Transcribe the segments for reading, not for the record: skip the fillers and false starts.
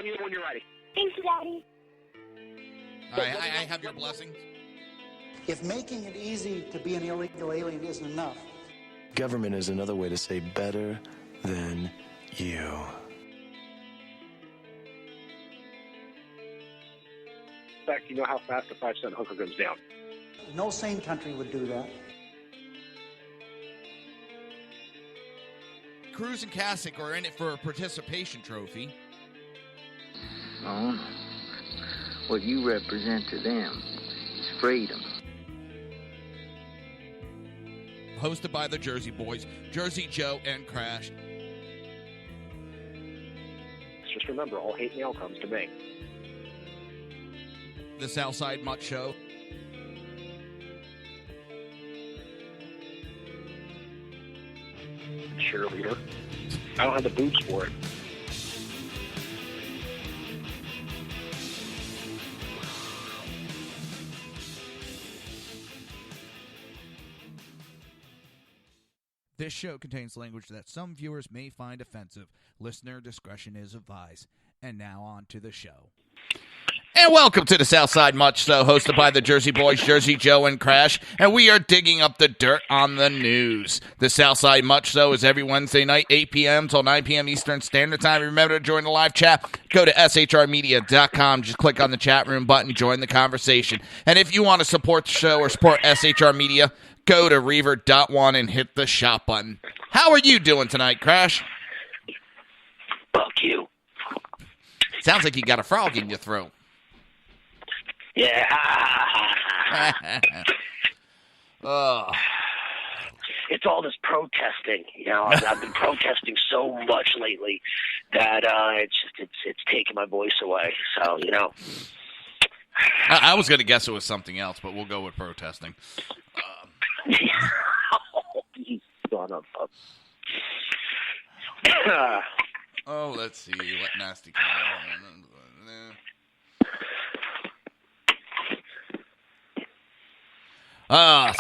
me know when you're ready. Thanks, Daddy. I have your blessings. If making it easy to be an illegal alien isn't enough, government is another way to say better than you. In fact, you know how fast a 5-cent hooker goes down. no sane country would do that. Cruz and Kasich are in it for a participation trophy. Oh, what you represent to them is freedom. Hosted by the Jersey Boys, Jersey Joe and Crash. Just remember, all hate mail comes to me. The Southside Mutt Show. Cheerleader. I don't have the boots for it. This show contains language that some viewers may find offensive. Listener discretion is advised. And now on to the show. And welcome to the Southside Mutt Show, hosted by the Jersey Boys, Jersey Joe and Crash. And we are digging up the dirt on the news. The Southside Mutt Show is every Wednesday night, 8 p.m. till 9 p.m. Eastern Standard Time. Remember to join the live chat. Go to shrmedia.com. Just click on the chat room button. Join the conversation. And if you want to support the show or support SHR Media, go to Reaver.one and hit the shop button. How are you doing tonight, Crash? Fuck you. Sounds like you got a frog in your throat. Yeah. Oh. It's all this protesting. You know, I've been protesting so much lately that it's taking my voice away. So, you know. I was going to guess it was something else, but we'll go with protesting. You son of a... Oh, let's see. What nasty comment.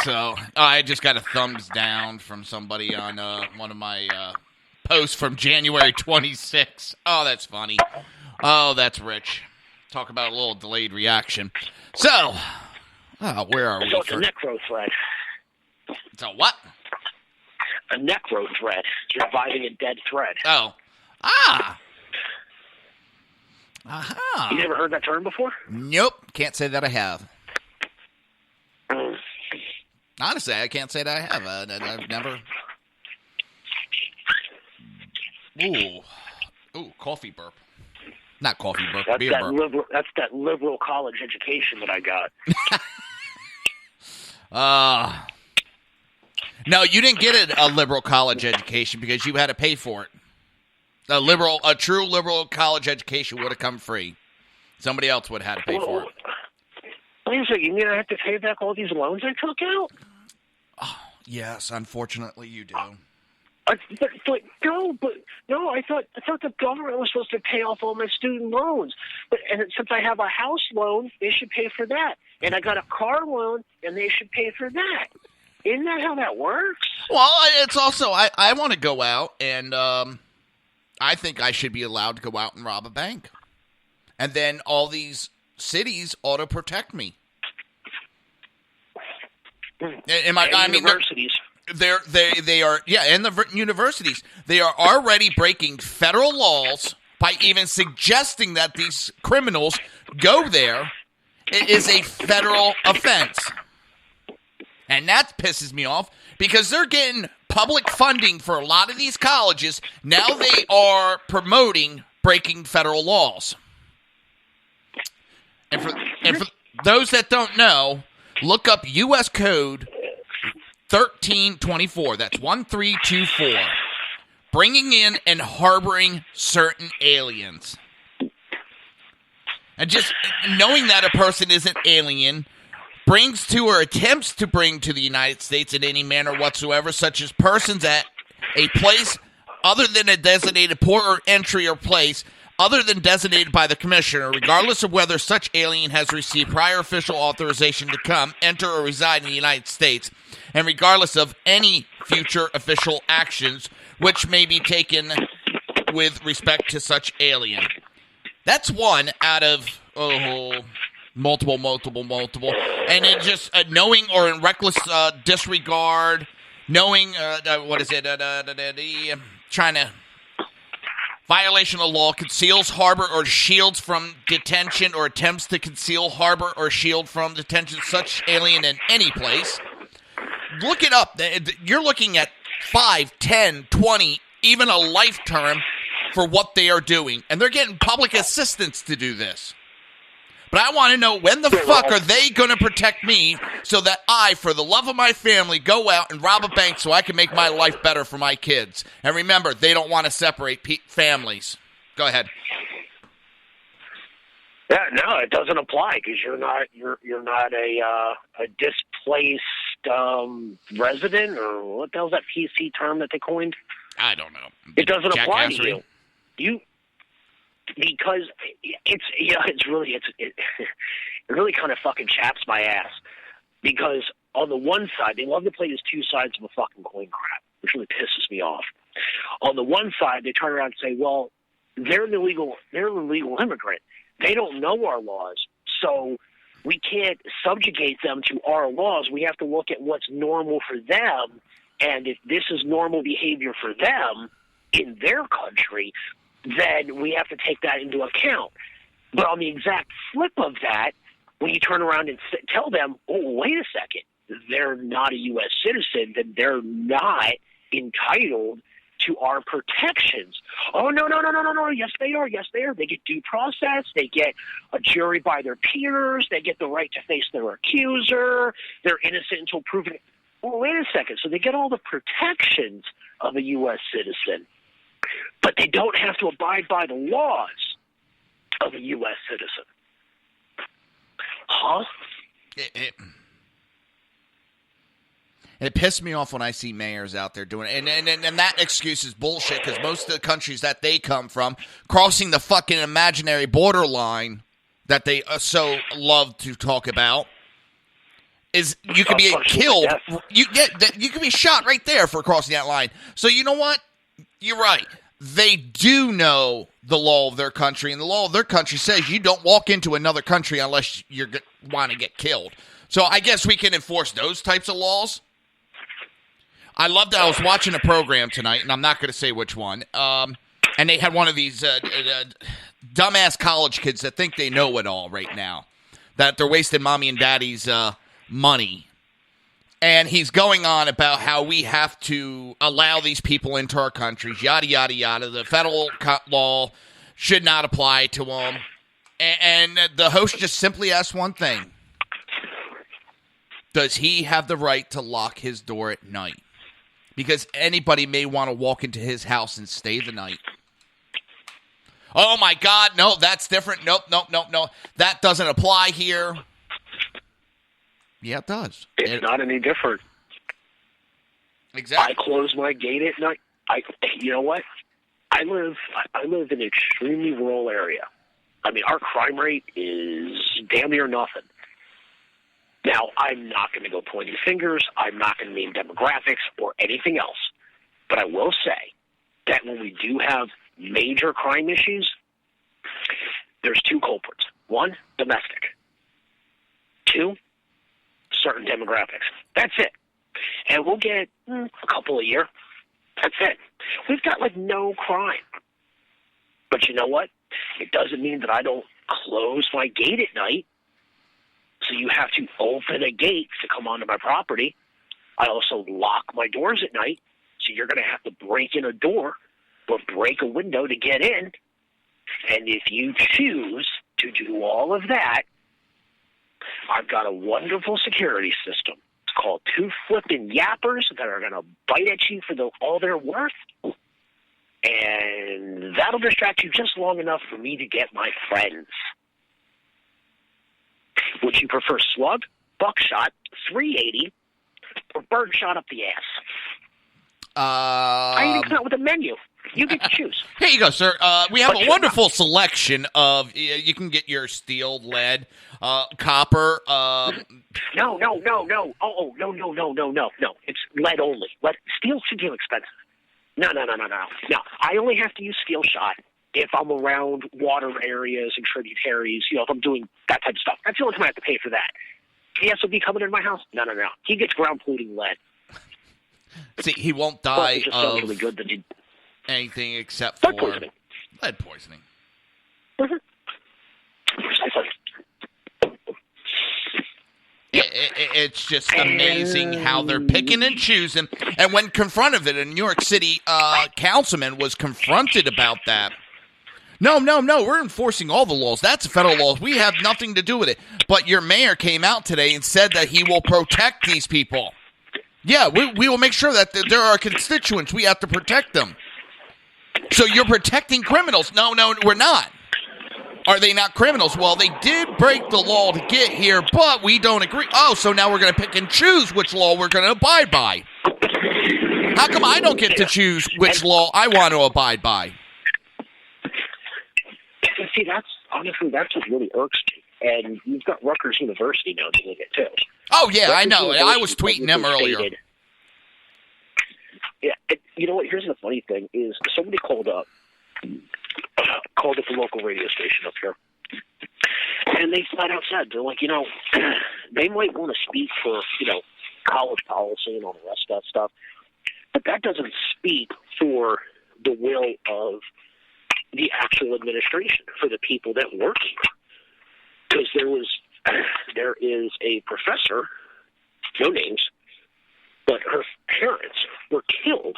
So I just got a thumbs down from somebody on one of my posts from January 26th. Oh, that's funny. Oh, that's rich. Talk about a little delayed reaction. So, where are we? So it's a necro thread. It's a what? A necro thread. Reviving a dead thread. Oh. Ah. Aha. You never heard that term before? Nope. Can't say that I have. Honestly, I can't say that I have. I've never... Ooh, coffee burp. Not coffee burp, That's beer that burp. That's that liberal college education that I got. No, you didn't get a liberal college education because you had to pay for it. A true liberal college education would have come free. Somebody else would have had to pay for it. Wait a second, you mean I have to pay back all these loans I took out? Oh, yes, unfortunately you do. But no, I thought the government was supposed to pay off all my student loans. And since I have a house loan, they should pay for that. And I got a car loan, and they should pay for that. Isn't that how that works? Well, it's also, I want to go out, and I think I should be allowed to go out and rob a bank. And then all these cities ought to protect me. Universities. They are, and the universities. They are already breaking federal laws by even suggesting that these criminals go there. It is a federal offense. And that pisses me off because they're getting public funding for a lot of these colleges. Now they are promoting breaking federal laws. And for those that don't know, look up U.S. Code 1324. That's 1324. Bringing in and harboring certain aliens. And just knowing that a person is an alien brings to or attempts to bring to the United States in any manner whatsoever, such as persons at a place other than a designated port or entry or place other than designated by the commissioner, regardless of whether such alien has received prior official authorization to come, enter, or reside in the United States, and regardless of any future official actions which may be taken with respect to such alien. That's one out of multiple. And it just knowing or in reckless disregard, knowing, trying to, violation of law, conceals, harbor, or shields from detention or attempts to conceal, harbor, or shield from detention such alien in any place. Look it up. You're looking at 5, 10, 20, even a life term for what they are doing. And they're getting public assistance to do this. But I want to know, when the fuck are they going to protect me so that I, for the love of my family, go out and rob a bank so I can make my life better for my kids? And remember, they don't want to separate families. Go ahead. Yeah, no, it doesn't apply because you're not a displaced resident, or what the hell's that PC term that they coined? I don't know. It doesn't apply to you. Because it really kind of fucking chaps my ass. Because on the one side, they love to play these two sides of a fucking coin crap, which really pisses me off. On the one side, they turn around and say, well, they're an illegal immigrant. They don't know our laws, so we can't subjugate them to our laws. We have to look at what's normal for them, and if this is normal behavior for them in their country, then we have to take that into account. But on the exact flip of that, when you turn around and tell them, oh, wait a second, they're not a U.S. citizen, then they're not entitled to our protections. Oh, no. Yes, they are. They get due process. They get a jury by their peers. They get the right to face their accuser. They're innocent until proven. Well, wait a second. So they get all the protections of a U.S. citizen, but they don't have to abide by the laws of a U.S. citizen. Huh? It pissed me off when I see mayors out there doing it. And that excuse is bullshit, because most of the countries that they come from, crossing the fucking imaginary borderline that they so love to talk about, is you could be killed. You could be shot right there for crossing that line. So you know what? You're right. They do know the law of their country, and the law of their country says you don't walk into another country unless you want to get killed. So I guess we can enforce those types of laws. I loved that I was watching a program tonight, and I'm not going to say which one, and they had one of these dumbass college kids that think they know it all right now, that they're wasting mommy and daddy's money. And he's going on about how we have to allow these people into our countries, yada, yada, yada. The federal law should not apply to them. And the host just simply asked one thing. Does he have the right to lock his door at night? Because anybody may want to walk into his house and stay the night. Oh, my God. No, that's different. Nope. That doesn't apply here. Yeah, it does. It's not any different. Exactly. I close my gate at night. You know what? I live in an extremely rural area. I mean, our crime rate is damn near nothing. Now, I'm not going to go pointing fingers. I'm not going to name demographics or anything else. But I will say that when we do have major crime issues, there's two culprits. One, domestic. Two, certain demographics. That's it. And we'll get a couple a year. That's it. We've got, no crime. But you know what? It doesn't mean that I don't close my gate at night. So you have to open a gate to come onto my property. I also lock my doors at night. So you're going to have to break in a door or break a window to get in. And if you choose to do all of that, I've got a wonderful security system. It's called two flipping yappers that are going to bite at you for all they're worth. And that'll distract you just long enough for me to get my friends. Would you prefer slug, buckshot, 380, or birdshot up the ass? I even come out with a menu. You get to choose. Here you go, sir. We have a wonderful selection of. You can get your steel, lead, copper. No. Oh, no. It's lead only. Steel's too expensive. No. I only have to use steel shot. if I'm around water areas and tributaries, if I'm doing that type of stuff. That's the only time I have to pay for that. KSOB coming into my house? No. He gets ground polluting lead. See, he won't die just of really good that anything except for lead poisoning. Lead poisoning. Mm-hmm. Precisely. It's just amazing how they're picking and choosing. And when confronted with it, a New York City councilman was confronted about that. No, we're enforcing all the laws. That's federal laws. We have nothing to do with it. But your mayor came out today and said that he will protect these people. Yeah, we will make sure that there are constituents. We have to protect them. So you're protecting criminals. No, we're not. Are they not criminals? Well, they did break the law to get here, but we don't agree. Oh, so now we're going to pick and choose which law we're going to abide by. How come I don't get to choose which law I want to abide by? See, that's what really irks me. And you've got Rutgers University now doing it, too. Oh, yeah, Rutgers I know. University I was tweeting them earlier. Yeah, you know what? Here's the funny thing is somebody called up the local radio station up here, and they flat out said, they're like, they might want to speak for, college policy and all the rest of that stuff, but that doesn't speak for the will of the actual administration, for the people that work here. Because there is a professor, no names, but her parents were killed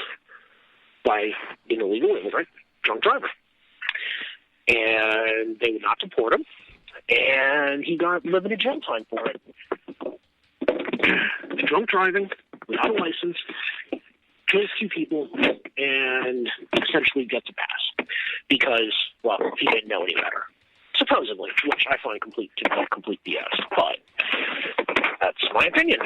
by an illegal immigrant, drunk driver. And they would not deport him, and he got limited jail time for it. Drunk driving, without a license, kills two people, and essentially gets a pass. Because, well, he didn't know any better. Supposedly, which I find complete BS. But that's my opinion.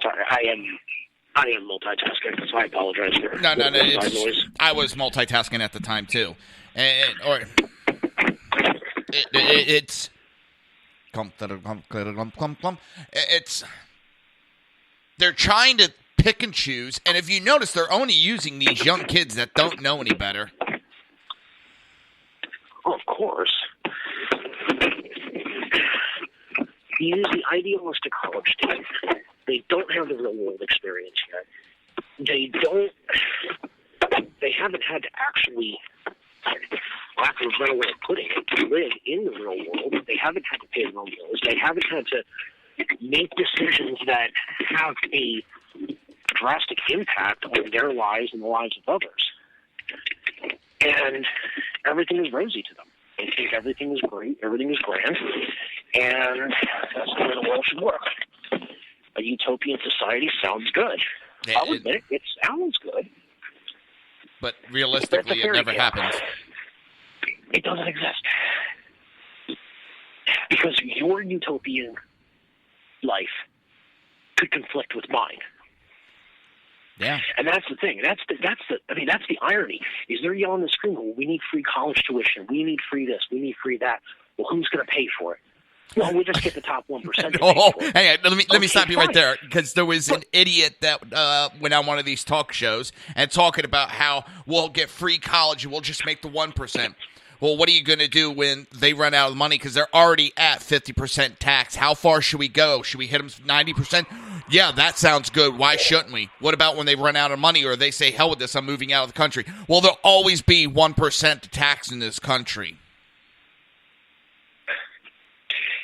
Sorry, I am multitasking, so I apologize for No. side noise. I was multitasking at the time too, it's they're trying to pick and choose, and if you notice, they're only using these young kids that don't know any better. Oh, of course. You use the idealistic college student. They don't have the real world experience yet. They haven't had to actually, lack of a better way of putting it, live in the real world. They haven't had to pay their own bills. They haven't had to make decisions that have a drastic impact on their lives and the lives of others. And everything is rosy to them. They think everything is great, everything is grand, and that's the way the world should work. A utopian society sounds good. Yeah, I'll admit it sounds good. But realistically, it never happens. It doesn't exist. Because your utopian life could conflict with mine. Yeah. And that's the thing. That's the irony. Is they're yelling and screaming, well, we need free college tuition. We need free this. We need free that. Well, who's going to pay for it? Well, we'll just get the top 1%. Hang on, let me stop you right there, because there was an idiot that went on one of these talk shows and talking about how we'll get free college and we'll just make the 1%. Well, what are you going to do when they run out of money because they're already at 50% tax? How far should we go? Should we hit them 90%? Yeah, that sounds good. Why shouldn't we? What about when they run out of money or they say, hell with this, I'm moving out of the country? Well, there'll always be 1% tax in this country.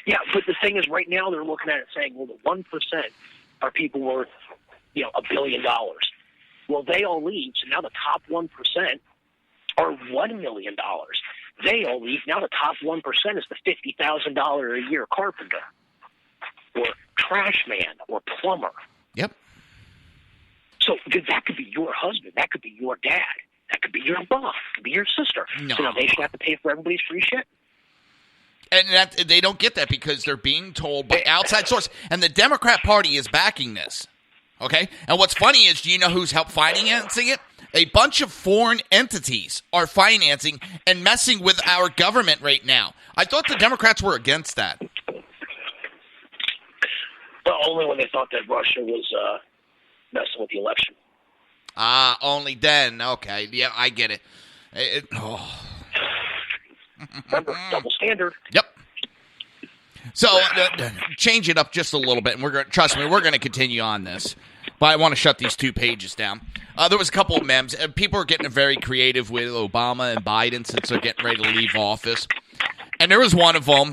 Yeah, but the thing is, right now they're looking at it saying, well, the 1% are people worth, $1 billion. Well, they all leave, so now the top 1% are $1 million. They all leave. Now the top 1% is the $50,000 a year carpenter or trash man or plumber. Yep. So that could be your husband. That could be your dad. That could be your boss. It could be your sister. No. So now they should have to pay for everybody's free shit? And they don't get that because they're being told by outside source. And the Democrat Party is backing this. Okay? And what's funny is, do you know who's helped financing it? A bunch of foreign entities are financing and messing with our government right now. I thought the Democrats were against that. Well, only when they thought that Russia was messing with the election. Only then. Okay, yeah, I get it. Remember, double standard. Yep. So, change it up just a little bit, and trust me, we're going to continue on this. But I want to shut these 2 pages down. There was a couple of memes. People are getting very creative with Obama and Biden since they're getting ready to leave office. And there was one of them.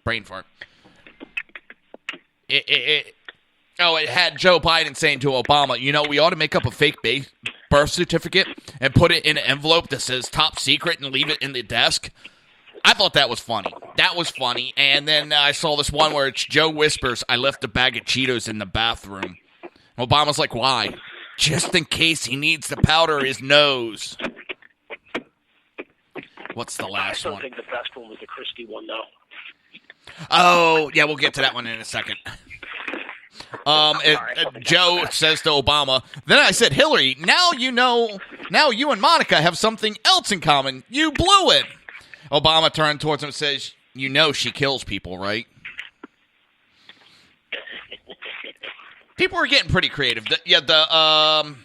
Brain fart. It had Joe Biden saying to Obama, we ought to make up a fake birth certificate and put it in an envelope that says top secret and leave it in the desk. I thought that was funny. And then I saw this one where it's Joe whispers, I left a bag of Cheetos in the bathroom. Obama's like, why? Just in case he needs to powder his nose. What's the last one? I still think the best one was the Christie one, though. Oh, yeah, we'll get to that one in a second. Joe says to Obama, then I said, Hillary, now you and Monica have something else in common. You blew it. Obama turned towards him and says, she kills people, right? People are getting pretty creative. The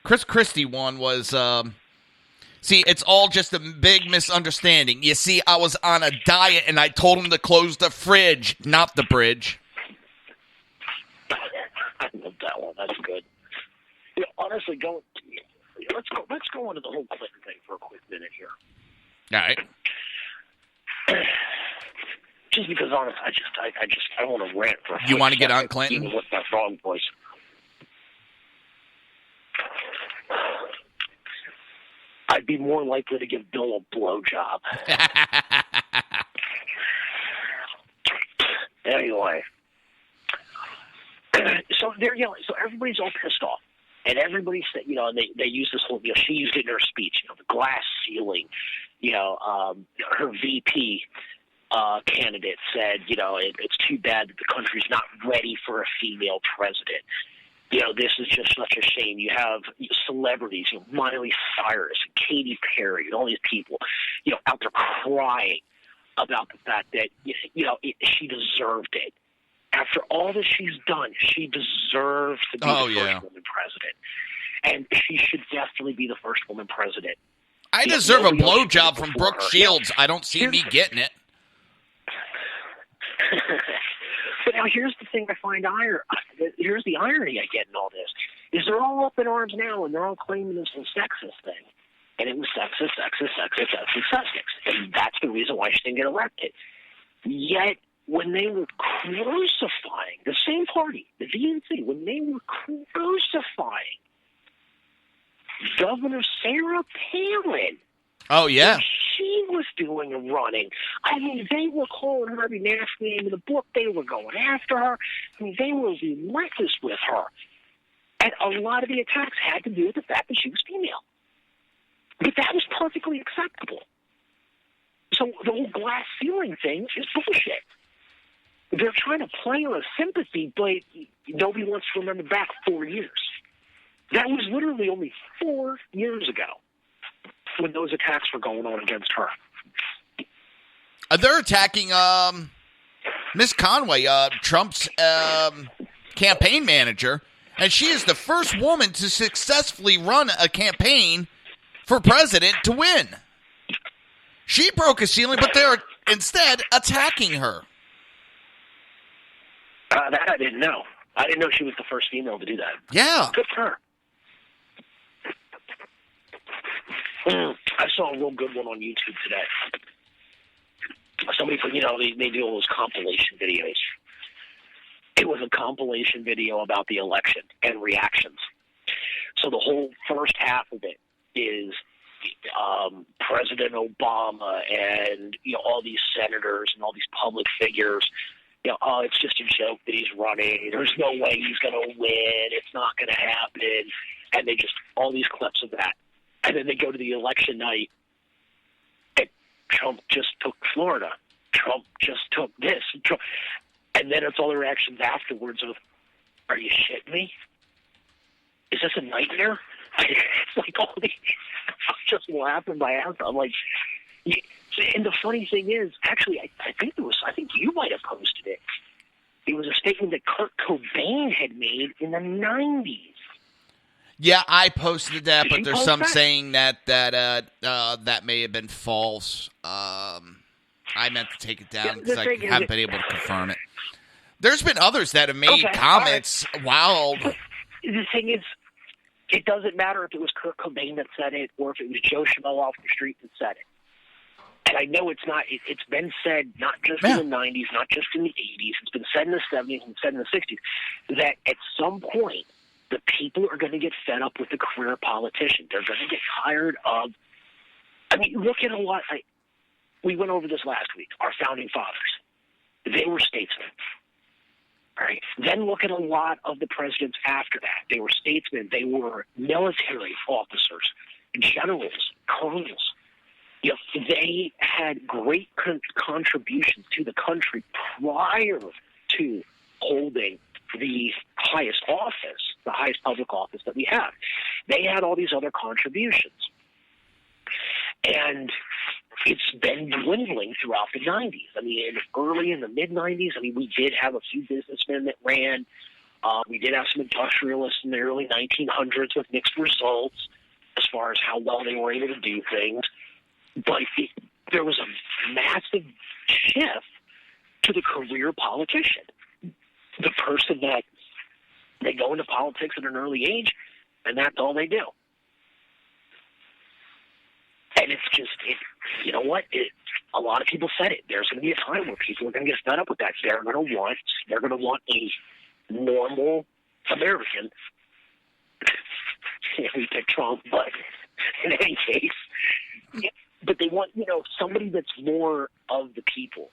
Chris Christie one was, see, it's all just a big misunderstanding. You see, I was on a diet and I told him to close the fridge, not the bridge. I love that one. That's good. Honestly, let's go into the whole Clinton thing for a quick minute here. All right. Just because, honestly, I want to rant for a You want to get on second, Clinton? even with that wrong voice. I'd be more likely to give Bill a blowjob. Anyway. So they're yelling. So everybody's all pissed off. And everybody's, they use this whole, she used it in her speech, the glass ceiling. Her VP candidate said, it's too bad that the country's not ready for a female president. This is just such a shame. You have celebrities, Miley Cyrus and Katy Perry and all these people, out there crying about the fact that, she deserved it. After all that she's done, she deserves to be the first woman president. And she should definitely be the first woman president. I deserve a blowjob from Brooke Shields. I don't see me getting it. But now here's the thing I find here's the irony I get in all this, is they're all up in arms now and they're all claiming this is a sexist thing. And it was sexist. And that's the reason why she didn't get elected. Yet, when they were crucifying the same party, the DNC, when they were crucifying Governor Sarah Palin. Oh, yeah. She was doing a running. I mean, they were calling her every nasty name in the book. They were going after her. I mean, they were relentless with her. And a lot of the attacks had to do with the fact that she was female. But that was perfectly acceptable. So the whole glass ceiling thing is bullshit. They're trying to play on a sympathy, but nobody wants to remember back 4 years. That was literally only 4 years ago when those attacks were going on against her. They're attacking Miss Conway, Trump's campaign manager, and she is the first woman to successfully run a campaign for president to win. She broke a ceiling, but they're instead attacking her. That I didn't know. I didn't know she was the first female to do that. Yeah. Good for her. I saw a real good one on YouTube today. Somebody put, they do all those compilation videos. It was a compilation video about the election and reactions. So the whole first half of it is President Obama and all these senators and all these public figures. Oh, it's just a joke that he's running. There's no way he's going to win. It's not going to happen. And they just all these clips of that. And then they go to the election night, and Trump just took Florida. Trump just took this. And then it's all the reactions afterwards of, are you shitting me? Is this a nightmare? It's like all these. was just laughing my ass off. I'm like, and the funny thing is, actually, I think you might have posted it. It was a statement that Kurt Cobain had made in the 90s. Yeah, I posted that, Did but you there's post some that? saying that may have been false. I meant to take it down because I haven't been able to confirm it. There's been others that have made comments. Right. Wow. The thing is, it doesn't matter if it was Kurt Cobain that said it or if it was Joe Schmo off the street that said it. And I know it's not. It's been said not just in the 90s, not just in the 80s. It's been said in the 70s and said in the 60s that at some point the people are going to get fed up with the career politician. They're going to get tired of. I mean, look at a lot. We went over this last week. Our founding fathers, they were statesmen. Right. Then look at a lot of the presidents after that. They were statesmen. They were military officers, generals, colonels. You know, they had great contributions to the country prior to holding the highest office, the highest public office that we have. They had all these other contributions. And it's been dwindling throughout the 90s. I mean, early in the mid-90s, I mean, we did have a few businessmen that ran. We did have some industrialists in the early 1900s with mixed results as far as how well they were able to do things. But there was a massive shift to the career politician. The person that they go into politics at an early age, and that's all they do. And it's just, you know what? A lot of people said it. There's going to be a time where people are going to get fed up with that. They're going to want a normal American. We pick Trump, but in any case, yeah, but they want, somebody that's more of the people,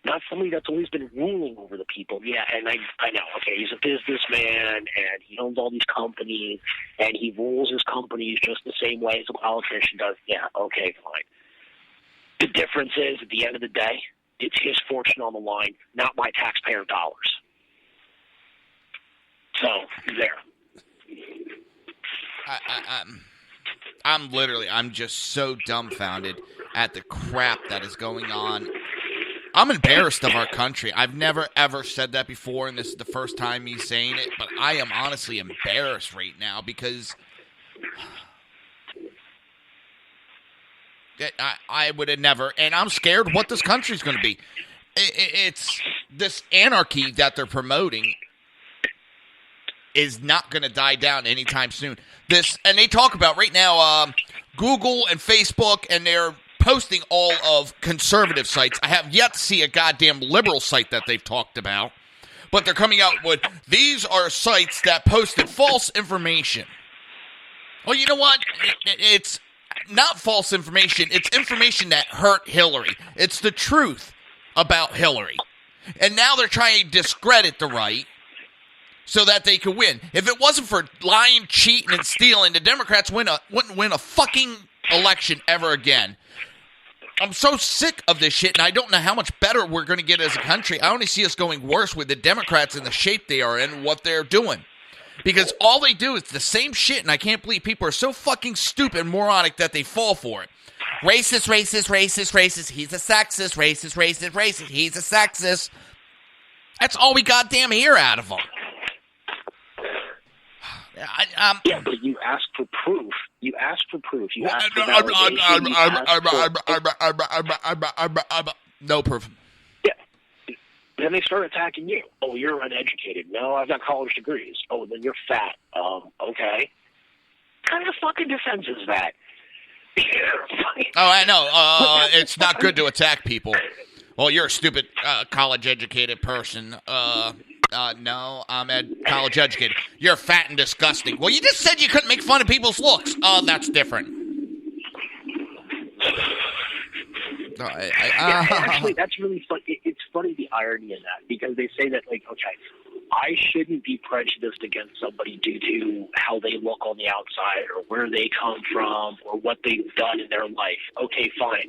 not somebody that's always been ruling over the people. Yeah, and I know, okay, he's a businessman, and he owns all these companies, and he rules his companies just the same way as a politician does. Yeah, okay, fine. The difference is, at the end of the day, it's his fortune on the line, not my taxpayer dollars. So, there. I'm just so dumbfounded at the crap that is going on. I'm embarrassed of our country. I've never, ever said that before, and this is the first time me saying it, but I am honestly embarrassed right now because I would have never, and I'm scared what this country's going to be. It's this anarchy that they're promoting is not going to die down anytime soon. And they talk about right now Google and Facebook, and they're posting all of conservative sites. I have yet to see a goddamn liberal site that they've talked about, but they're coming out with, these are sites that posted false information. Well, you know what? It's not false information. It's information that hurt Hillary. It's the truth about Hillary. And now they're trying to discredit the right so that they could win. If it wasn't for lying, cheating, and stealing, the Democrats wouldn't win a fucking election ever again. I'm so sick of this shit, and I don't know how much better we're going to get as a country. I only see us going worse with the Democrats in the shape they are in and what they're doing. Because all they do is the same shit, and I can't believe people are so fucking stupid and moronic that they fall for it. Racist, racist, racist, racist. He's a sexist. Racist, racist, racist. He's a sexist. That's all we goddamn hear out of them. Yeah, but you ask for proof. You ask for proof. You ask for validation. No proof. Yeah. Then they start attacking you. Oh, you're uneducated. No, I've got college degrees. Oh, then you're fat. Okay. What kind of fucking defense is that? Oh, I know. It's not good to attack people. Well, you're a stupid college-educated person. No, I'm college educated. You're fat and disgusting. Well, you just said you couldn't make fun of people's looks. Oh, that's different. Actually, that's really fun. It's funny, the irony in that, because they say that, like, okay, I shouldn't be prejudiced against somebody due to how they look on the outside or where they come from or what they've done in their life. Okay, fine.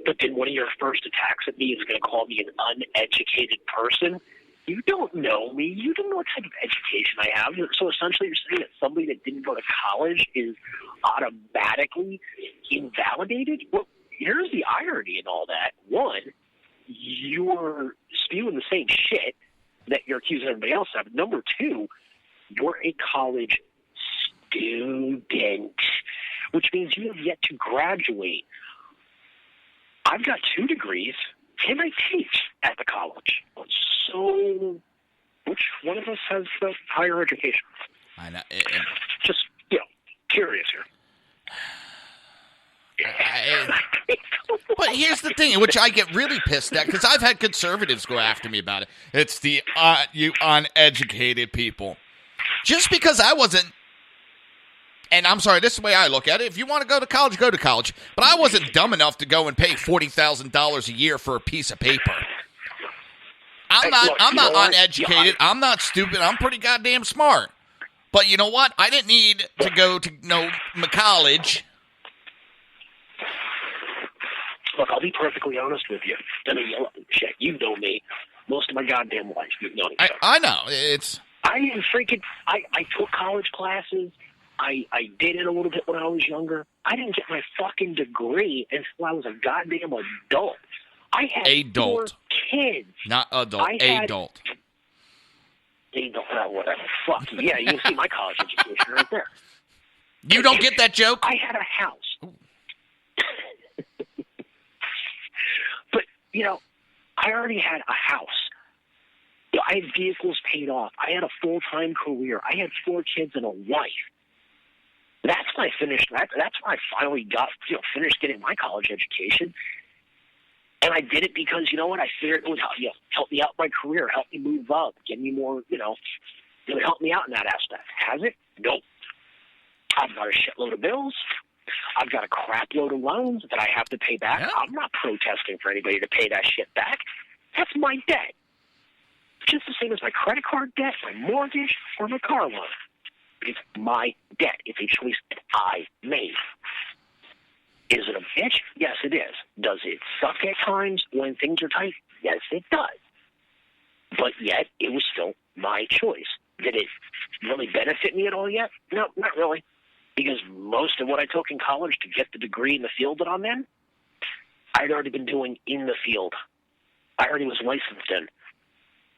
But then one of your first attacks at me is going to call me an uneducated person. You don't know me. You don't know what type of education I have. So essentially you're saying that somebody that didn't go to college is automatically invalidated? Well, here's the irony in all that. One, you're spewing the same shit that you're accusing everybody else of. Number two, you're a college student, which means you have yet to graduate. I've got 2 degrees, and I teach at the college. So which one of us has the higher education? I know. Just, curious here. But here's the thing, which I get really pissed at, because I've had conservatives go after me about it. It's the you uneducated people. Just because I wasn't, and I'm sorry, this is the way I look at it. If you want to go to college, go to college. But I wasn't dumb enough to go and pay $40,000 a year for a piece of paper. I'm not uneducated. I'm not stupid. I'm pretty goddamn smart. But you know what? I didn't need to go to college. Look, I'll be perfectly honest with you. I mean, shit, you know me. Most of my goddamn life, you've known each other. I know. It's. I took college classes. I did it a little bit when I was younger. I didn't get my fucking degree until I was a goddamn adult. I had adult. 4 kids. Not adult. Adult. Adult, whatever. Fuck. Yeah, you can see my college education right there. You don't get that joke? I had a house. But, I already had a house. I had vehicles paid off. I had a full-time career. I had 4 kids and a wife. That's when I finished. That's when I finally got, finished getting my college education. And I did it because, you know what, I figured it would help me out in my career, help me move up, give me more, it would help me out in that aspect. Has it? Nope. I've got a shitload of bills. I've got a crap load of loans that I have to pay back. Yeah. I'm not protesting for anybody to pay that shit back. That's my debt. Just the same as my credit card debt, my mortgage, or my car loan. It's my debt. It's a choice that I made. Is it a bitch? Yes, it is. Does it suck at times when things are tight? Yes, it does. But yet, it was still my choice. Did it really benefit me at all yet? No, not really. Because most of what I took in college to get the degree in the field that I'm in, I'd already been doing in the field. I already was licensed in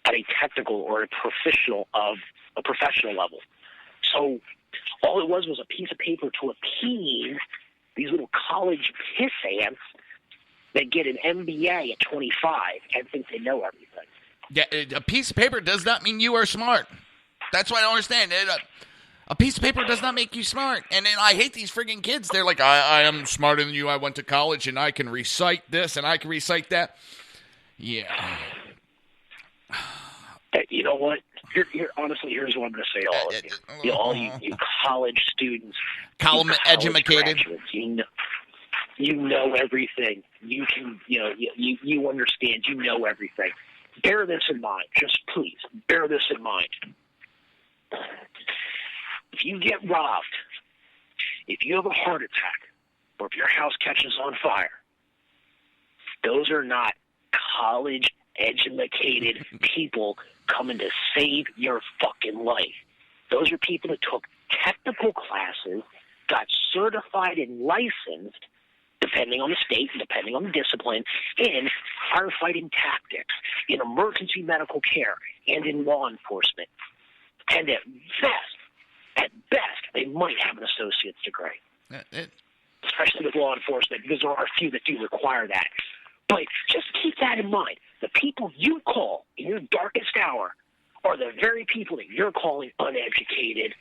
at a technical or a professional level. So all it was a piece of paper to appease these little college piss ants that get an MBA at 25 and think they know everything. Yeah, a piece of paper does not mean you are smart. That's what I don't understand. A piece of paper does not make you smart. And then I hate these friggin' kids. They're like, I am smarter than you. I went to college and I can recite this and I can recite that. Yeah. You know what? Honestly, here's what I'm going to say to all of you. All you college students. Educated. You know everything. You can, you understand. You know everything. Bear this in mind. Just please, bear this in mind. If you get robbed, if you have a heart attack, or if your house catches on fire, those are not college-educated people coming to save your fucking life. Those are people that took technical classes, got certified and licensed, depending on the state, depending on the discipline, in firefighting tactics, in emergency medical care, and in law enforcement. And at best, they might have an associate's degree. Especially with law enforcement, because there are a few that do require that. But just keep that in mind. The people you call in your darkest hour are the very people that you're calling uneducated.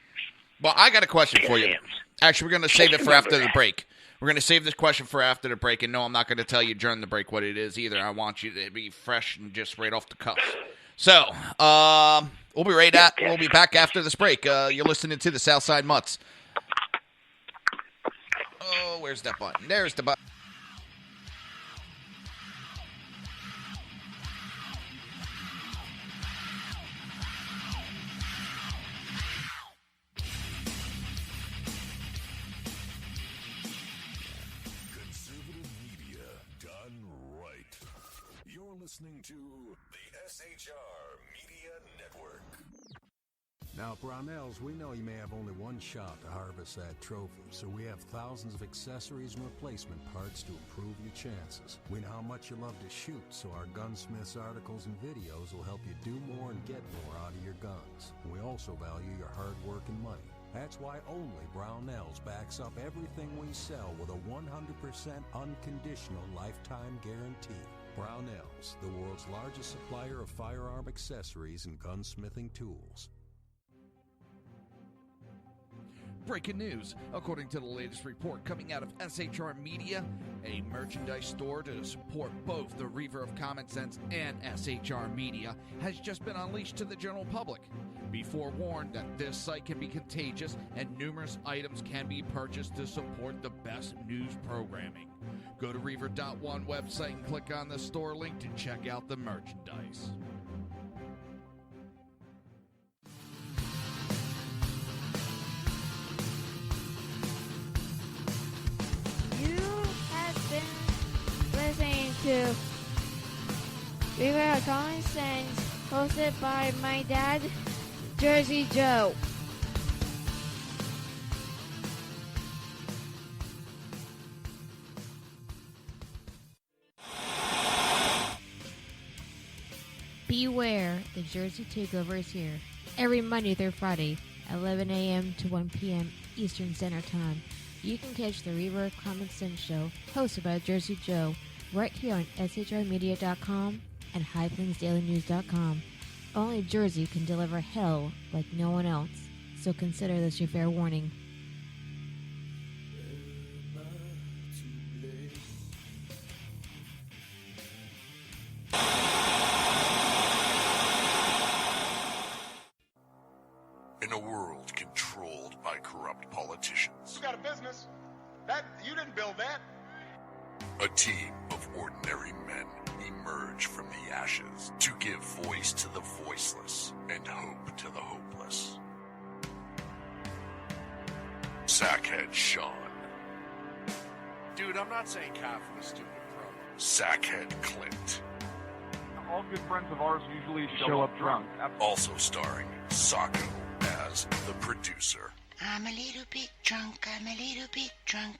Well, I got a question for you. Actually, we're going to save it for after the break. We're going to save this question for after the break. And no, I'm not going to tell you during the break what it is either. I want you to be fresh and just right off the cuff. So, we'll be we'll be back after this break. You're listening to the Southside Mutts. Oh, where's that button? There's the button. Listening to the SHR Media Network. Now, at Brownells, we know you may have only one shot to harvest that trophy, so we have thousands of accessories and replacement parts to improve your chances. We know how much you love to shoot, so our gunsmiths articles and videos will help you do more and get more out of your guns. We also value your hard work and money. That's why only Brownells backs up everything we sell with a 100% unconditional lifetime guarantee. Brownells, the world's largest supplier of firearm accessories and gunsmithing tools. Breaking news. According to the latest report coming out of SHR Media, a merchandise store to support both the Reaver of Common Sense and SHR Media has just been unleashed to the general public. Be forewarned that this site can be contagious and numerous items can be purchased to support the best news programming. Go to Reaver.one website and click on the store link to check out the merchandise. Listening to Reaver of Common Sense, hosted by my dad, Jersey Joe. Beware, the Jersey Takeover is here. Every Monday through Friday, 11 a.m. to 1 p.m. Eastern Standard Time. You can catch the Reaver of Common Sense show, hosted by Jersey Joe, right here on shrmedia.com and highplainsdailynews.com. Only Jersey can deliver hell like no one else, so consider this your fair warning. In a world controlled by corrupt politicians, You got a business. That you didn't build that. a team of ordinary men emerge from the ashes to give voice to the voiceless and hope to the hopeless. Sackhead Sean. Dude, I'm not saying cow from a stupid pro. Sackhead Clint. All good friends of ours usually show up drunk. Also starring Sacco as the producer. I'm a little bit drunk,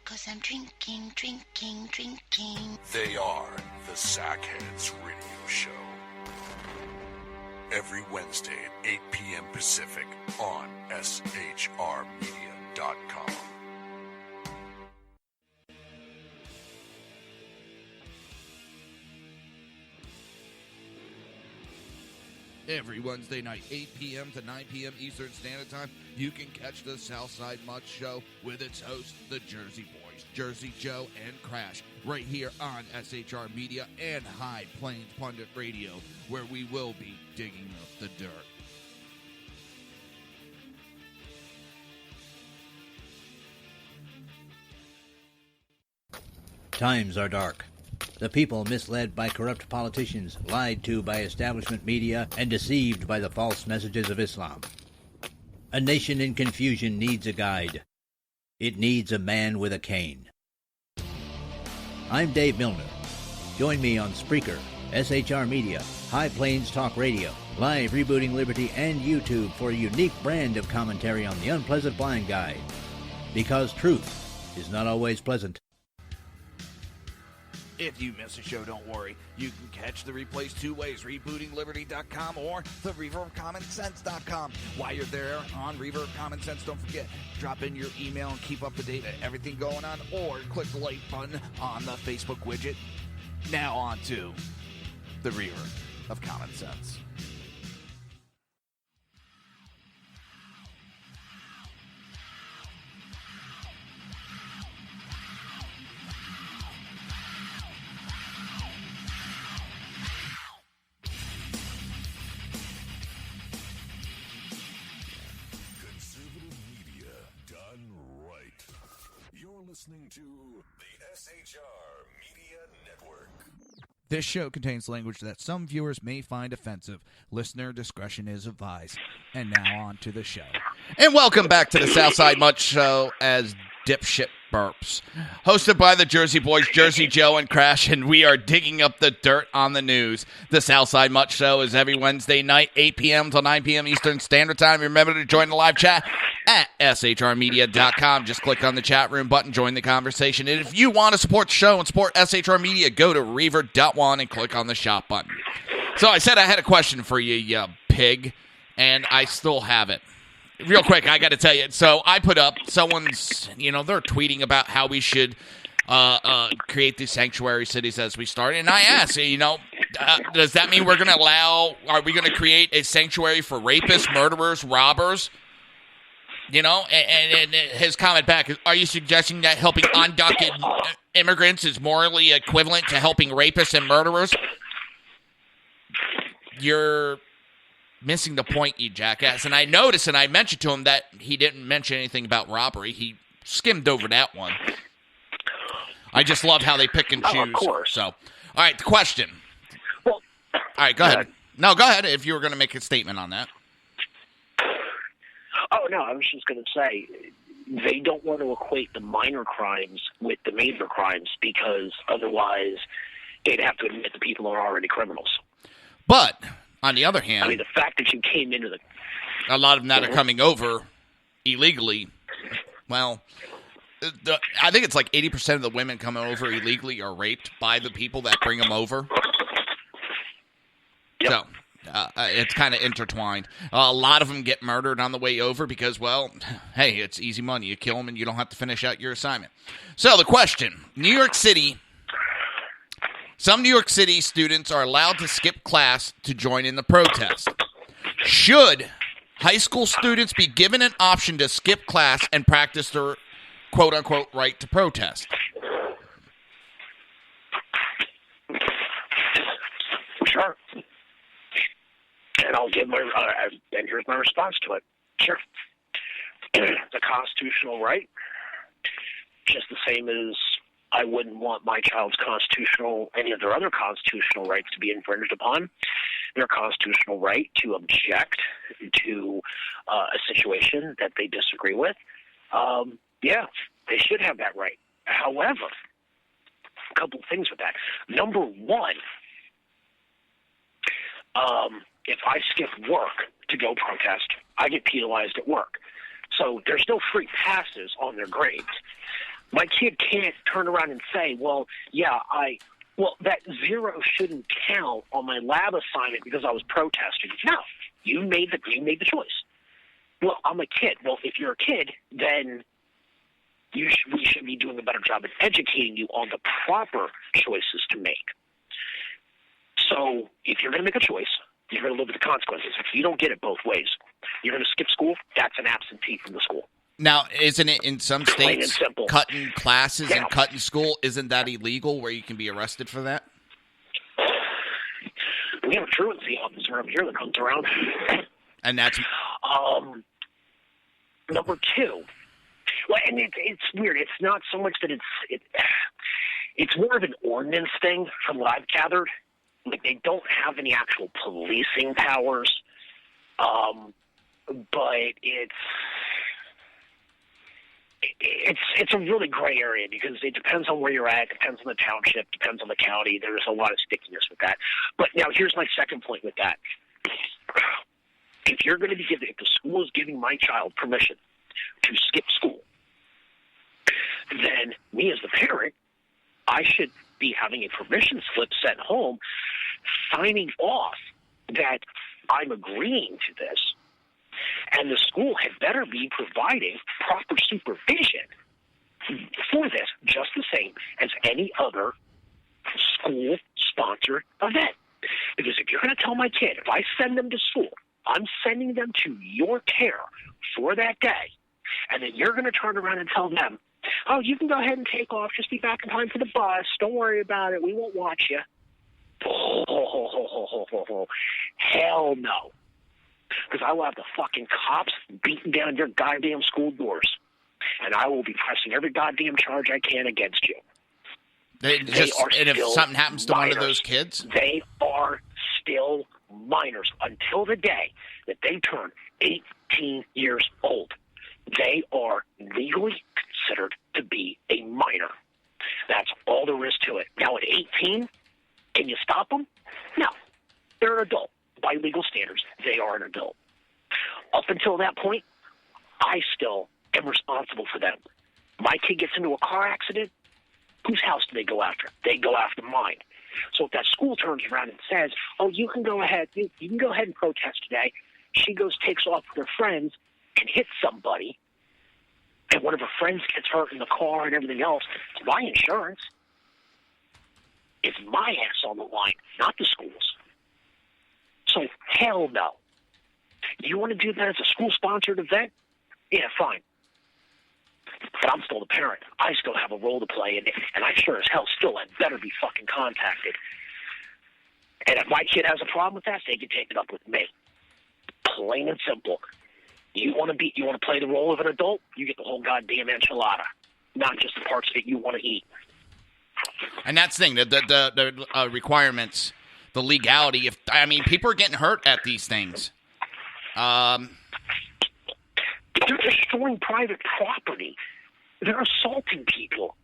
'cause I'm drinking. They are the Sackheads Radio Show. Every Wednesday at 8 p.m. Pacific on shrmedia.com. Every Wednesday night, 8 p.m. to 9 p.m. Eastern Standard Time, you can catch the Southside Mutts Show with its hosts, the Jersey Boys, Jersey Joe and Crash, right here on SHR Media and High Plains Pundit Radio, where we will be digging up the dirt. Times are dark. The people misled by corrupt politicians, lied to by establishment media, and deceived by the false messages of Islam. A nation in confusion needs a guide. It needs a man with a cane. I'm Dave Milner. Join me on Spreaker, SHR Media, High Plains Talk Radio, Live Rebooting Liberty, and YouTube for a unique brand of commentary on the unpleasant blind guide. Because truth is not always pleasant. If you miss a show, don't worry. You can catch the replays two ways, rebootingliberty.com or the ReaverOfCommonSense.com. While you're there on Reaver of Common Sense, don't forget, drop in your email and keep up to date on everything going on, or click the like button on the Facebook widget. Now on to the Reaver of Common Sense. Listening to the SHR Media Network. This show contains language that some viewers may find offensive. Listener discretion is advised. And now on to the show. And welcome back to the Southside Mutts Show as dipshit burps. Hosted by the Jersey Boys, Jersey Joe and Crash, and we are digging up the dirt on the news. The Southside Much Show is every Wednesday night, 8 p.m. till 9 p.m. Eastern Standard Time. Remember to join the live chat at shrmedia.com. Just click on the chat room button, join the conversation. And if you want to support the show and support SHR Media, go to Reaver.one and click on the shop button. So I said I had a question for you, you pig, and I still have it. Real quick, I got to tell you. So I put up someone's, they're tweeting about how we should create these sanctuary cities as we start. And I asked, does that mean are we going to create a sanctuary for rapists, murderers, robbers? And his comment back is, are you suggesting that helping undocumented immigrants is morally equivalent to helping rapists and murderers? You're missing the point, you jackass. And I noticed, and I mentioned to him that he didn't mention anything about robbery. He skimmed over that one. I just love how they pick and choose. Of course. So, all right, the question. Well, all right, go ahead. No, go ahead if you were going to make a statement on that. Oh, no, I was just going to say, they don't want to equate the minor crimes with the major crimes because otherwise they'd have to admit the people are already criminals. But on the other hand, the fact that you came into a lot of them that are coming over illegally, well, I think it's like 80% of the women coming over illegally are raped by the people that bring them over. Yep. So it's kind of intertwined. A lot of them get murdered on the way over because, well, hey, it's easy money. You kill them and you don't have to finish out your assignment. So the question, New York City. Some New York City students are allowed to skip class to join in the protest. Should high school students be given an option to skip class and practice their quote-unquote right to protest? Sure. And I'll give and here's my response to it. Sure. It's a constitutional right, just the same as I wouldn't want my child's any of their other constitutional rights to be infringed upon. Their constitutional right to object to a situation that they disagree with. Yeah, they should have that right. However, a couple of things with that. Number one, if I skip work to go protest, I get penalized at work. So there's no free passes on their grades. My kid can't turn around and say, that 0 shouldn't count on my lab assignment because I was protesting. No, you made the choice. Well, I'm a kid. Well, if you're a kid, then we should be doing a better job of educating you on the proper choices to make. So if you're going to make a choice, you're going to live with the consequences. If you don't get it both ways, you're going to skip school, that's an absentee from the school. Now, isn't it in some states cutting classes and cutting school, isn't that illegal where you can be arrested for that? We have a truancy officer up here that comes around. And that's... Number two. Well, and it's weird. It's not so much that it's more of an ordinance thing from what I've gathered. Like, they don't have any actual policing powers. But it's a really gray area because it depends on where you're at, depends on the township, depends on the county. There's a lot of stickiness with that. But now here's my second point with that. If the school is giving my child permission to skip school, then me as the parent, I should be having a permission slip sent home, signing off that I'm agreeing to this. And the school had better be providing proper supervision for this, just the same as any other school-sponsored event. Because if you're going to tell my kid, if I send them to school, I'm sending them to your care for that day, and then you're going to turn around and tell them, oh, you can go ahead and take off, just be back in time for the bus, don't worry about it, we won't watch you. Hell no. Because I will have the fucking cops beating down your goddamn school doors. And I will be pressing every goddamn charge I can against you. And if something happens to one of those kids? They are still minors until the day that they turn 18 years old. They are legally considered to be 18. Can you stop them? No. They're an adult. By legal standards, they are an adult. Up until that point, I still am responsible for them. My kid gets into a car accident, whose house do they go after? They go after mine. So if that school turns around and says, oh, you can go ahead, you can go ahead and protest today, she goes, takes off with her friends and hits somebody, and one of her friends gets hurt in the car and everything else, it's my insurance. It's my ass on the line, not the school's. So hell no. You want to do that as a school-sponsored event? Yeah, fine. But I'm still the parent. I still have a role to play in it, and I sure as hell still had better be fucking contacted. And if my kid has a problem with that, they can take it up with me. Plain and simple. You want to play the role of an adult? You get the whole goddamn enchilada, not just the parts that you want to eat. And that's the thing, the requirements, the legality. People are getting hurt at these things. They're destroying private property. They're assaulting people.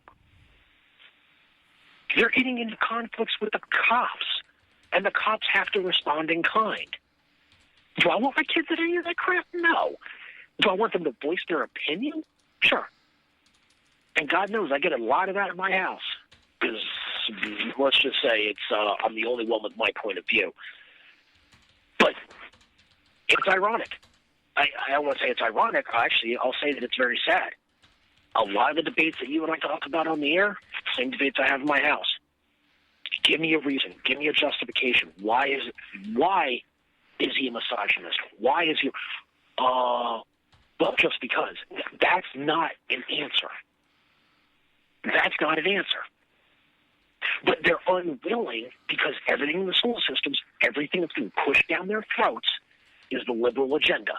They're getting into conflicts with the cops, and the cops have to respond in kind. Do I want my kids at any of that crap? No. Do I want them to voice their opinion? Sure. And God knows I get a lot of that in my house. Because, let's just say, I'm the only one with my point of view. But it's ironic. I don't want to say it's ironic. Actually, I'll say that it's very sad. A lot of the debates that you and I talk about on the air, same debates I have in my house. Give me a reason. Give me a justification. Why is he a misogynist? Why is he... well, just because. That's not an answer. That's not an answer. But they're unwilling because everything in the school systems, everything that's being pushed down their throats is the liberal agenda.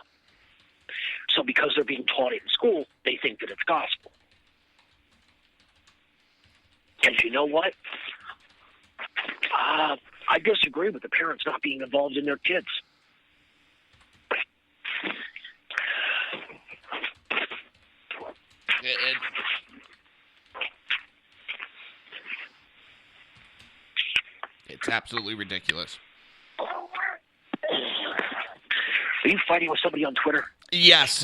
So because they're being taught it in school, they think that it's gospel. And you know what? I disagree with the parents not being involved in their kids. It's absolutely ridiculous. Are you fighting with somebody on Twitter? Yes,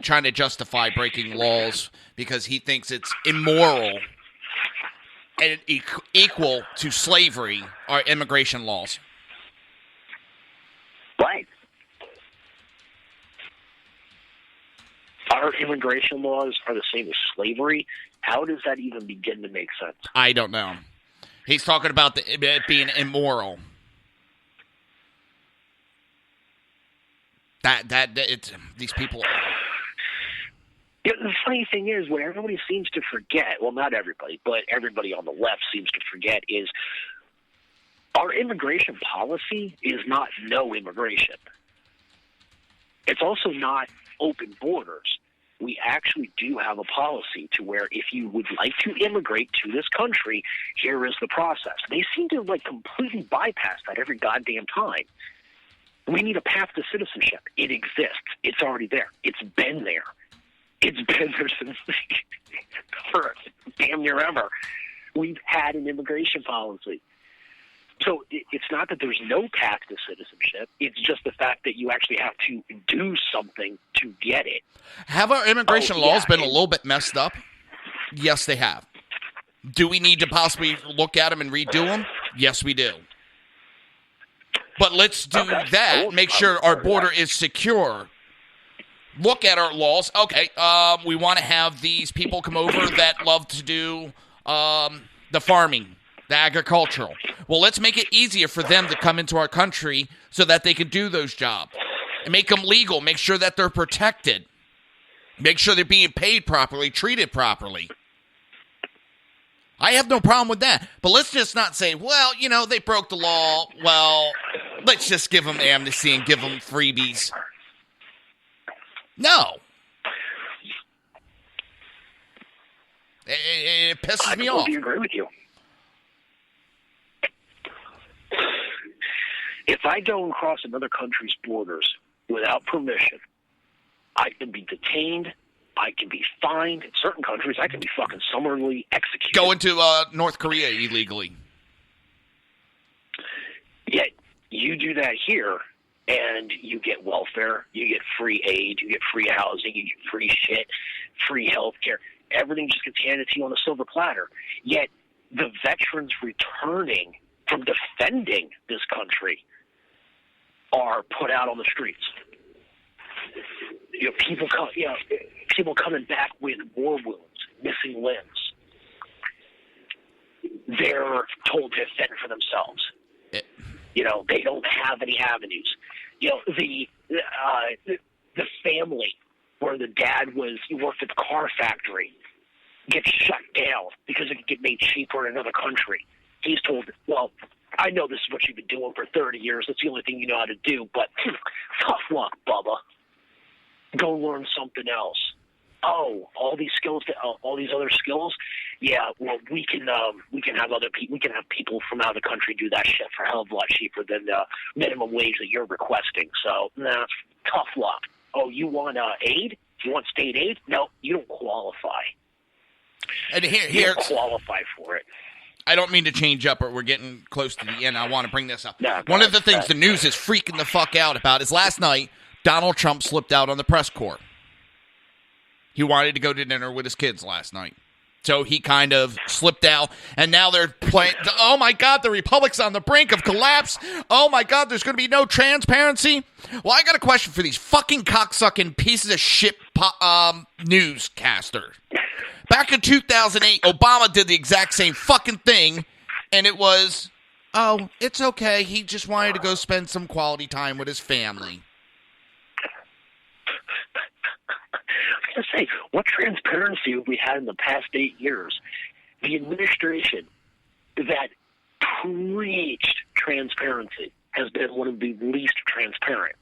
trying to justify breaking laws because he thinks it's immoral and equal to slavery are immigration laws. Right. Our immigration laws are the same as slavery. How does that even begin to make sense? I don't know. He's talking about it being immoral. It's these people. Yeah, the funny thing is, what everybody seems to forget, well, not everybody, but everybody on the left seems to forget, is our immigration policy is not no immigration. It's also not open borders. We actually do have a policy to where if you would like to immigrate to this country, here is the process. They seem to completely bypass that every goddamn time. We need a path to citizenship. It exists. It's already there. It's been there. It's been there since for damn near ever. We've had an immigration policy. So it's not that there's no path to citizenship. It's just the fact that you actually have to do something to get it. Have our immigration laws been a little bit messed up? Yes, they have. Do we need to possibly look at them and redo them? Yes, we do. But let's do that. Make sure our border is secure. Look at our laws. Okay, we want to have these people come over that love to do the farming, the agricultural. Well, let's make it easier for them to come into our country so that they can do those jobs. And make them legal. Make sure that they're protected. Make sure they're being paid properly, treated properly. I have no problem with that. But let's just not say, well, they broke the law. Well, let's just give them amnesty and give them freebies. No. It pisses me off. I agree with you. If I go across another country's borders without permission, I can be detained. I can be fined. In certain countries, I can be fucking summarily executed. Go into North Korea illegally. You do that here, and you get welfare, you get free aid, you get free housing, you get free shit, free health care. Everything just gets handed to you on a silver platter. Yet the veterans returning from defending this country are put out on the streets. People coming back with war wounds, missing limbs. They're told to fend for themselves. They don't have any avenues. The family where the dad worked at the car factory gets shut down because it could get made cheaper in another country. He's told, well, I know this is what you've been doing for 30 years. That's the only thing you know how to do, but tough luck, Bubba. Go learn something else. Oh, all these skills, all these other skills. Yeah, well, we can have other people. We can have people from out of the country do that shit for a hell of a lot cheaper than the minimum wage that you're requesting. So, tough luck. Oh, you want aid? You want state aid? No, you don't qualify. And you don't qualify for it. I don't mean to change up, but we're getting close to the end. I want to bring this up. No, One of the things the news is freaking the fuck out about is last night, Donald Trump slipped out on the press corps. He wanted to go to dinner with his kids last night. So he kind of slipped out, and now they're playing, oh my God, the Republic's on the brink of collapse. Oh my God, there's going to be no transparency. Well, I got a question for these fucking cocksucking pieces of shit newscasters. Back in 2008, Obama did the exact same fucking thing, and it was, oh, it's okay. He just wanted to go spend some quality time with his family. I gotta say, what transparency have we had in the past 8 years? The administration that preached transparency has been one of the least transparent.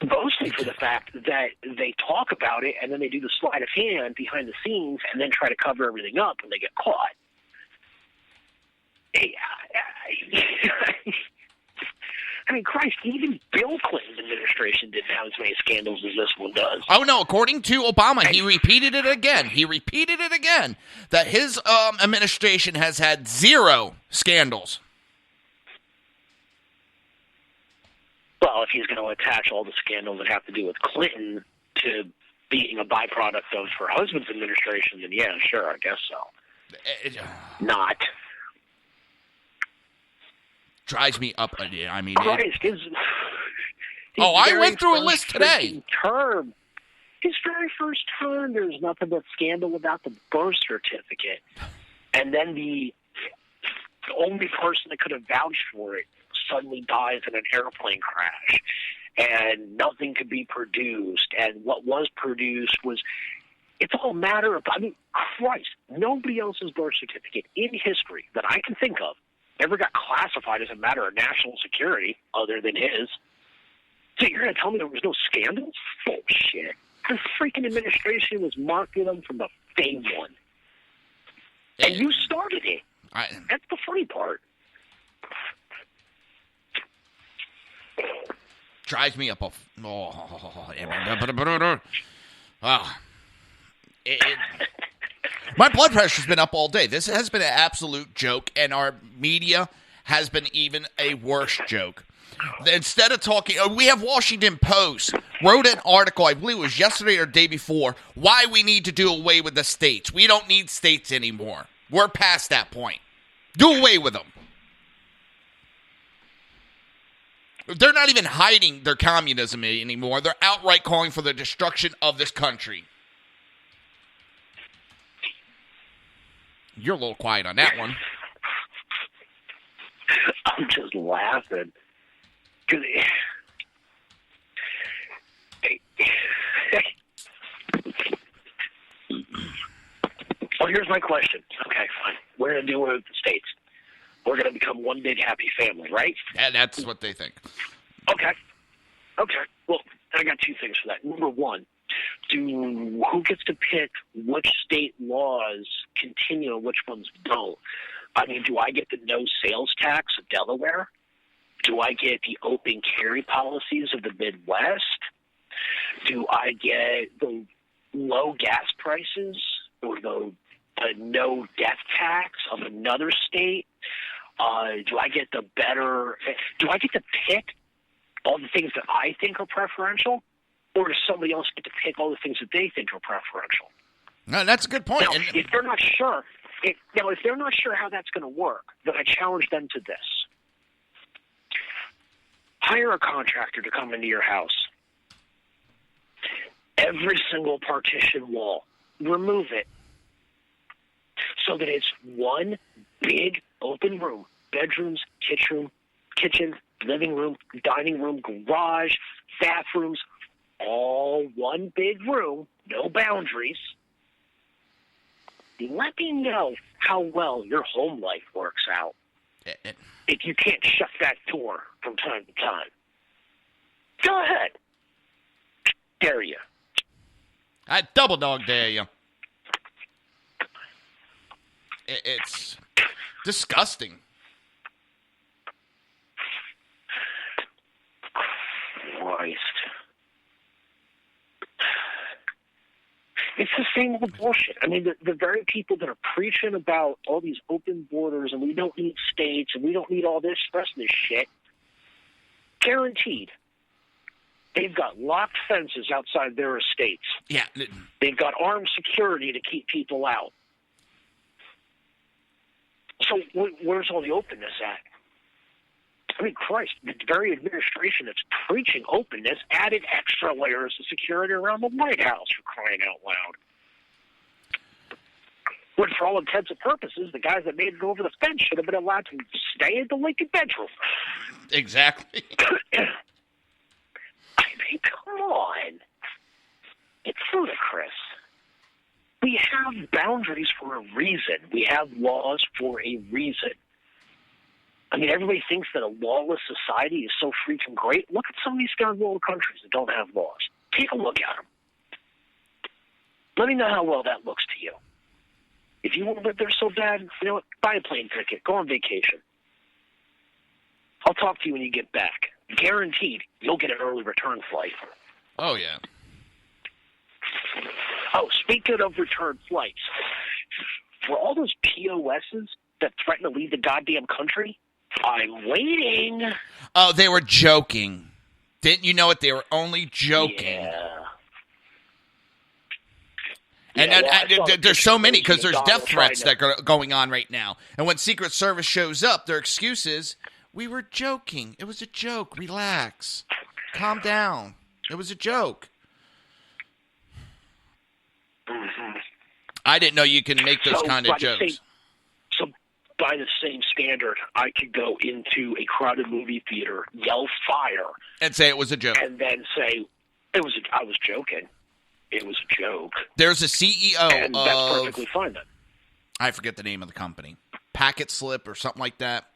Mostly for the fact that they talk about it and then they do the sleight of hand behind the scenes and then try to cover everything up when they get caught. I mean, Christ, even Bill Clinton's administration didn't have as many scandals as this one does. Oh, no, according to Obama, he repeated it again. That his administration has had 0 scandals. Well, if he's going to attach all the scandals that have to do with Clinton to being a byproduct of her husband's administration, then yeah, sure, I guess so. Not. Drives me up. I mean, Christ, I went through a list today. His very first term, there's nothing but scandal about the birth certificate. And then the only person that could have vouched for it suddenly dies in an airplane crash. And nothing could be produced. And what was produced was, it's all a matter of, I mean, Christ, nobody else's birth certificate in history that I can think of ever got classified as a matter of national security other than his. So you're going to tell me there was no scandals? Bullshit. The freaking administration was marking them from the day one. And you started it. That's the funny part. Drives me up. My blood pressure's been up all day. This has been an absolute joke, and our media has been even a worse joke. Instead of talking, we have Washington Post wrote an article, I believe it was yesterday or the day before, why we need to do away with the states. We don't need states anymore. We're past that point. Do away with them. They're not even hiding their communism anymore. They're outright calling for the destruction of this country. You're a little quiet on that one. I'm just laughing. Well, here's my question. Okay, fine. We're going to do it with the states. We're going to become one big happy family, right? Yeah, that's what they think. Okay. Well, I got 2 things for that. Number one, who gets to pick which state laws continue and which ones don't? I mean, do I get the no sales tax of Delaware? Do I get the open carry policies of the Midwest? Do I get the low gas prices or the no death tax of another state? Do I get do I get to pick all the things that I think are preferential? Or does somebody else get to pick all the things that they think are preferential? No, that's a good point. Now, if they're not sure, if they're not sure how that's going to work, then I challenge them to this. Hire a contractor to come into your house. Every single partition wall, remove it so that it's one big open room. Bedrooms, kitchen, living room, dining room, garage, bathrooms, all one big room, no boundaries. Let me know how well your home life works out. If you can't shut that door from time to time. Go ahead. Dare you. I double dog dare you. It's disgusting. Christ. It's the same old bullshit. I mean, the very people that are preaching about all these open borders and we don't need states and we don't need all this, rest of this shit, guaranteed, they've got locked fences outside their estates. Yeah. They've got armed security to keep people out. So where's all the openness at? I mean, Christ, the very administration that's preaching openness added extra layers of security around the White House, for crying out loud. When, for all intents and purposes, the guys that made it over the fence should have been allowed to stay in the Lincoln bedroom. Exactly. I mean, come on. It's ludicrous. We have boundaries for a reason. We have laws for a reason. I mean, everybody thinks that a lawless society is so freaking great. Look at some of these third world countries that don't have laws. Take a look at them. Let me know how well that looks to you. If you want to live there so bad, you know what? Buy a plane ticket. Go on vacation. I'll talk to you when you get back. Guaranteed, you'll get an early return flight. Oh, yeah. Oh, speaking of return flights, for all those POSs that threaten to leave the goddamn country, I'm waiting. Oh, they were joking. Didn't you know it? They were only joking. Yeah. And there's so many because there's death threats that are going on right now. And when Secret Service shows up, their excuse is, we were joking. It was a joke. Relax. Calm down. It was a joke. Mm-hmm. I didn't know you can make those kind of jokes. By the same standard, I could go into a crowded movie theater, yell fire, and say it was a joke, and then say I was joking. It was a joke. There's a CEO and that's perfectly fine then. I forget the name of the company, Packet Slip or something like that.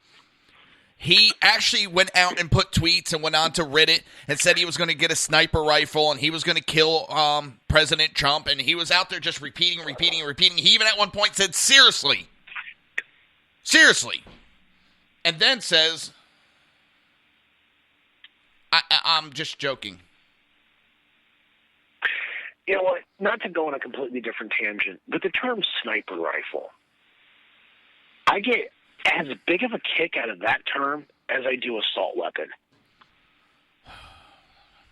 He actually went out and put tweets and went on to Reddit and said he was going to get a sniper rifle and he was going to kill President Trump, and he was out there just repeating. He even at one point said, seriously. And then says, I'm just joking. You know what? Not to go on a completely different tangent, but the term sniper rifle, I get as big of a kick out of that term as I do assault weapon.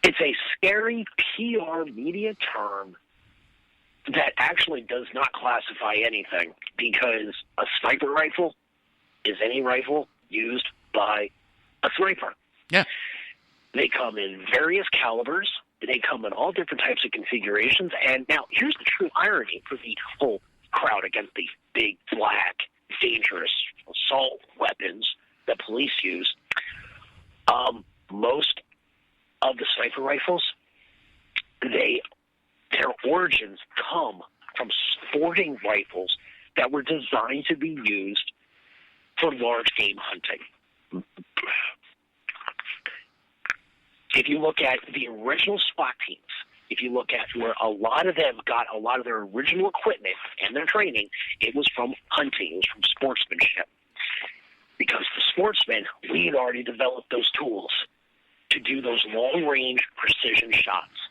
It's a scary PR media term that actually does not classify anything, because a sniper rifle is any rifle used by a sniper. Yeah. They come in various calibers. They come in all different types of configurations. And now, here's the true irony for the whole crowd against the big, black, dangerous assault weapons that police use. Most of the sniper rifles, their origins come from sporting rifles that were designed to be used for large game hunting. If you look at the original SWAT teams, if you look at where a lot of them got a lot of their original equipment and their training, it was from hunting, it was from sportsmanship. Because the sportsmen, we had already developed those tools to do those long-range precision shots.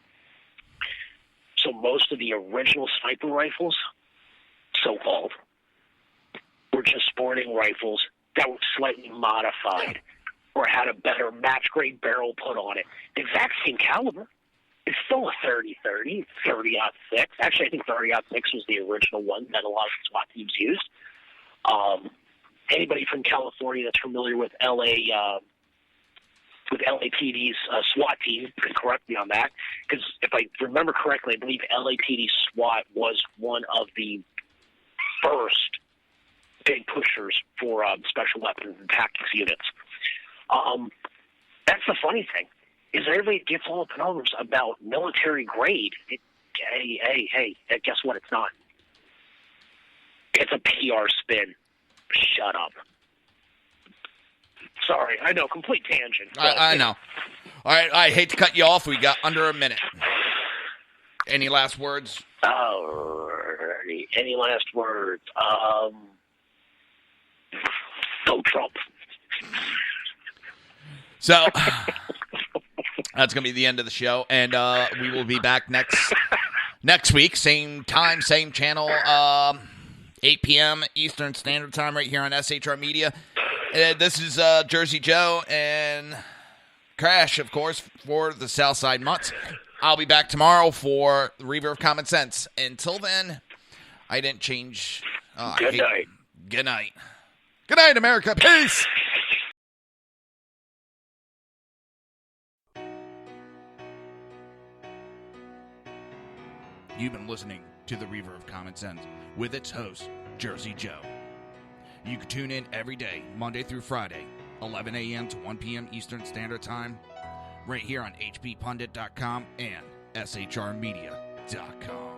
So most of the original sniper rifles, so-called, were just sporting rifles that was slightly modified or had a better match-grade barrel put on it. The exact same caliber. It's still a 30-30, 30-06. Actually, I think 30-06 was the original one that a lot of SWAT teams used. Anybody from California that's familiar with LAPD's SWAT team can correct me on that, because if I remember correctly, I believe LAPD SWAT was one of the first big pushers for special weapons and tactics units. That's the funny thing, is everybody gets all up in arms about military grade. Hey, guess what? It's not. It's a PR spin. Shut up. Sorry, I know, complete tangent. I know. All right, I hate to cut you off. We got under a minute. Any last words? Alrighty. Any last words? Go Trump. So, that's going to be the end of the show, and we will be back next week. Same time, same channel, 8 p.m. Eastern Standard Time right here on SHR Media. This is Jersey Joe and Crash, of course, for the Southside Mutts. I'll be back tomorrow for the Reaver of Common Sense. Until then, I didn't change. Good night. Good night. Good night, America. Peace. You've been listening to the Reaver of Common Sense with its host, Jersey Joe. You can tune in every day, Monday through Friday, 11 a.m. to 1 p.m. Eastern Standard Time, right here on hppundit.com and shrmedia.com.